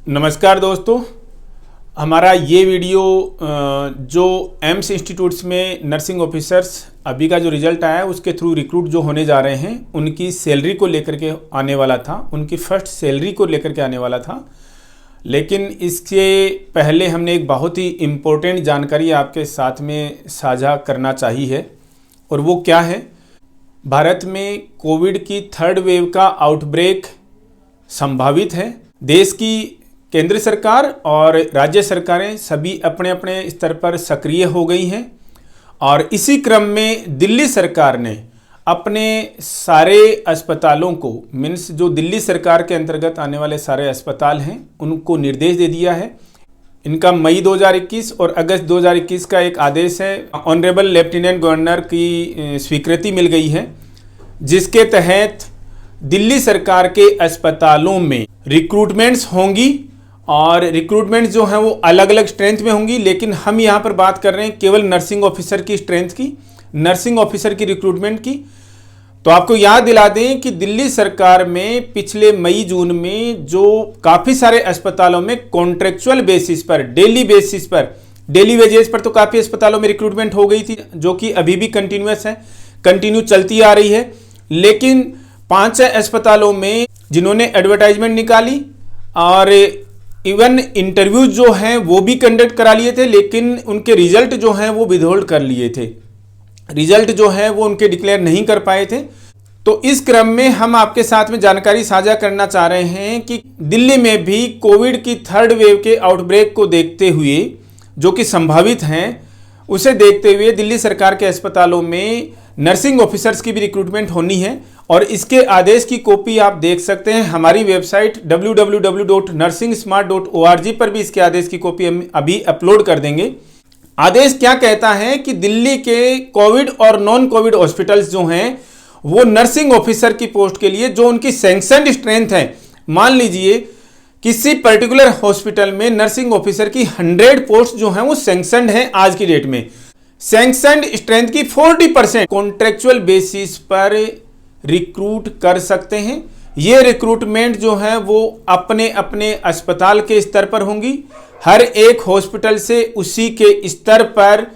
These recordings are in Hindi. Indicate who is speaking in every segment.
Speaker 1: नमस्कार दोस्तों, हमारा ये वीडियो जो एम्स इंस्टीट्यूट्स में नर्सिंग ऑफिसर्स अभी का जो रिज़ल्ट आया है उसके थ्रू रिक्रूट जो होने जा रहे हैं उनकी सैलरी को लेकर के आने वाला था, उनकी फर्स्ट सैलरी को लेकर के आने वाला था। लेकिन इसके पहले हमने एक बहुत ही इम्पोर्टेंट जानकारी आपके साथ में साझा करना चाहिए है, और वो क्या है। भारत में कोविड की थर्ड वेव का आउटब्रेक संभावित है। देश की केंद्र सरकार और राज्य सरकारें सभी अपने अपने स्तर पर सक्रिय हो गई हैं, और इसी क्रम में दिल्ली सरकार ने अपने सारे अस्पतालों को मीन्स जो दिल्ली सरकार के अंतर्गत आने वाले सारे अस्पताल हैं उनको निर्देश दे दिया है। इनका मई 2021 और अगस्त 2021 का एक आदेश है, ऑनरेबल लेफ्टिनेंट गवर्नर की स्वीकृति मिल गई है, जिसके तहत दिल्ली सरकार के अस्पतालों में रिक्रूटमेंट्स होंगी। और रिक्रूटमेंट जो है वो अलग अलग स्ट्रेंथ में होंगी, लेकिन हम यहाँ पर बात कर रहे हैं केवल नर्सिंग ऑफिसर की स्ट्रेंथ की, नर्सिंग ऑफिसर की रिक्रूटमेंट की। तो आपको याद दिला दें कि दिल्ली सरकार में पिछले मई जून में जो काफ़ी सारे अस्पतालों में कॉन्ट्रेक्चुअल बेसिस पर, डेली बेसिस पर, डेली वेजेस पर तो काफ़ी अस्पतालों में रिक्रूटमेंट हो गई थी, जो कि अभी भी कंटिन्यूस है, कंटिन्यू चलती आ रही है। लेकिन 5 अस्पतालों में जिन्होंने एडवर्टाइजमेंट निकाली और इवन इंटरव्यूज जो हैं वो भी कंडक्ट करा लिए थे, लेकिन उनके रिजल्ट जो हैं वो विदहोल्ड कर लिए थे, रिजल्ट जो है वो उनके डिक्लेयर नहीं कर पाए थे। तो इस क्रम में हम आपके साथ में जानकारी साझा करना चाह रहे हैं कि दिल्ली में भी कोविड की थर्ड वेव के आउटब्रेक को देखते हुए, जो कि संभावित हैं, उसे देखते हुए दिल्ली सरकार के अस्पतालों में नर्सिंग ऑफिसर्स की भी रिक्रूटमेंट होनी है। और इसके आदेश की कॉपी आप देख सकते हैं हमारी वेबसाइट www.nursingsmart.org पर भी इसके आदेश की कॉपी हम अभी अपलोड कर देंगे। आदेश क्या कहता है कि दिल्ली के कोविड और नॉन कोविड हॉस्पिटल्स जो हैं वो नर्सिंग ऑफिसर की पोस्ट के लिए जो उनकी सैंक्शनड स्ट्रेंथ है, मान लीजिए किसी पर्टिकुलर हॉस्पिटल में नर्सिंग ऑफिसर की 100 पोस्ट जो हैं वो सैंक्शनड हैं आज की डेट में, सैंक्शनड स्ट्रेंथ की 40% कॉन्ट्रेक्चुअल बेसिस पर रिक्रूट कर सकते हैं। ये रिक्रूटमेंट जो है वो अपने अपने अस्पताल के स्तर पर होंगी। हर एक हॉस्पिटल से उसी के स्तर पर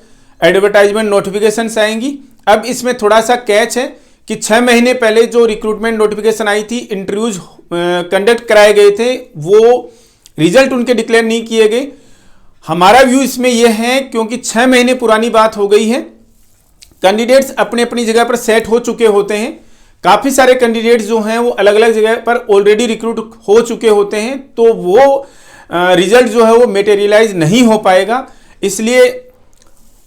Speaker 1: एडवर्टाइजमेंट नोटिफिकेशंस आएंगी। अब इसमें थोड़ा सा कैच है कि 6 महीने पहले जो रिक्रूटमेंट नोटिफिकेशन आई थी, इंटरव्यूज कंडक्ट कराए गए थे, वो रिजल्ट उनके डिक्लेयर नहीं किए गए। हमारा व्यू इसमें यह है क्योंकि 6 महीने पुरानी बात हो गई है, कैंडिडेट्स अपनी अपनी जगह पर सेट हो चुके होते हैं। काफ़ी सारे कैंडिडेट्स जो हैं वो अलग अलग जगह पर ऑलरेडी रिक्रूट हो चुके होते हैं, तो वो रिजल्ट जो है वो मटेरियलाइज नहीं हो पाएगा। इसलिए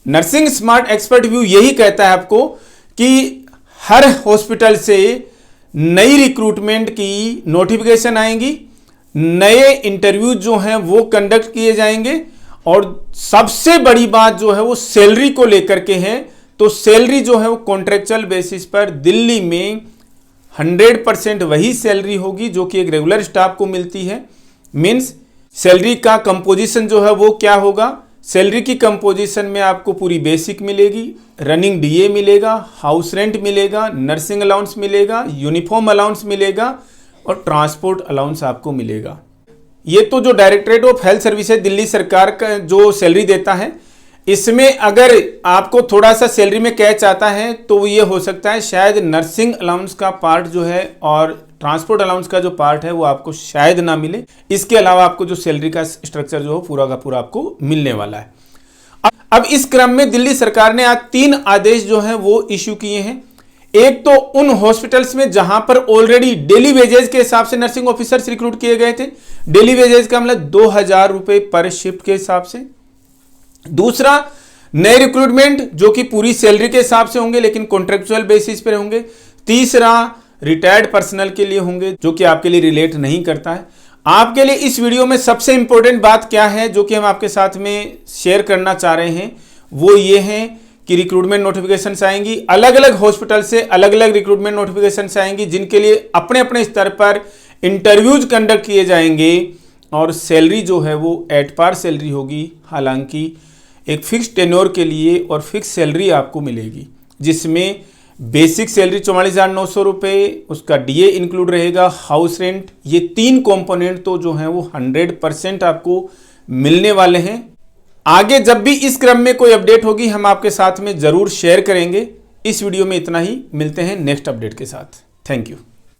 Speaker 1: नर्सिंग स्मार्ट एक्सपर्ट व्यू यही कहता है आपको कि हर हॉस्पिटल से नई रिक्रूटमेंट की नोटिफिकेशन आएंगी, नए इंटरव्यू जो हैं वो कंडक्ट किए जाएंगे, और सबसे बड़ी बात जो है वो सैलरी को लेकर के है। तो सैलरी जो है वो कॉन्ट्रेक्चुअल बेसिस पर दिल्ली में 100% वही सैलरी होगी जो कि एक रेगुलर स्टाफ को मिलती है। मीन्स सैलरी का कंपोजिशन जो है वो क्या होगा, सैलरी की कंपोजिशन में आपको पूरी बेसिक मिलेगी, रनिंग डीए मिलेगा, हाउस रेंट मिलेगा, नर्सिंग अलाउंस मिलेगा, यूनिफॉर्म अलाउंस मिलेगा और ट्रांसपोर्ट अलाउंस आपको मिलेगा। ये तो जो directorate of health services Delhi सरकार का जो सैलरी देता है, इसमें अगर आपको थोड़ा सा सैलरी में कैच आता है तो ये हो सकता है शायद नर्सिंग अलाउंस का पार्ट जो है और ट्रांसपोर्ट अलाउंस का जो पार्ट है वो आपको शायद ना मिले। इसके अलावा आपको जो सैलरी का स्ट्रक्चर जो हो पूरा का पूरा आपको मिलने वाला है। अब इस क्रम में दिल्ली सरकार ने आज 3 आदेश जो हैं वो इश्यू किए हैं। एक तो उन हॉस्पिटल्स में जहां पर ऑलरेडी डेली वेजेज के हिसाब से नर्सिंग ऑफिसर्स रिक्रूट किए गए थे, डेली वेजेज का मतलब 2000 रुपए पर शिफ्ट के हिसाब से। दूसरा, नए रिक्रूटमेंट जो कि पूरी सैलरी के हिसाब से होंगे लेकिन कॉन्ट्रेक्चुअल बेसिस पर होंगे। तीसरा, रिटायर्ड पर्सनल के लिए होंगे, जो कि आपके लिए रिलेट नहीं करता है। आपके लिए इस वीडियो में सबसे इंपॉर्टेंट बात क्या है जो कि हम आपके साथ में शेयर करना चाह रहे हैं, वो ये है कि रिक्रूटमेंट नोटिफिकेशंस आएंगी, अलग अलग हॉस्पिटल से अलग अलग रिक्रूटमेंट नोटिफिकेशंस आएंगी, जिनके लिए अपने अपने स्तर पर इंटरव्यूज कंडक्ट किए जाएंगे, और सैलरी जो है वो एट पार सैलरी होगी। हालांकि एक फिक्स टेन्योर के लिए और फिक्स सैलरी आपको मिलेगी, जिसमें बेसिक सैलरी 44,900 रुपये, उसका डीए इंक्लूड रहेगा, हाउस रेंट, ये 3 कंपोनेंट तो जो हैं वो 100% आपको मिलने वाले हैं। आगे जब भी इस क्रम में कोई अपडेट होगी हम आपके साथ में जरूर शेयर करेंगे। इस वीडियो में इतना ही, मिलते हैं नेक्स्ट अपडेट के साथ। Thank you.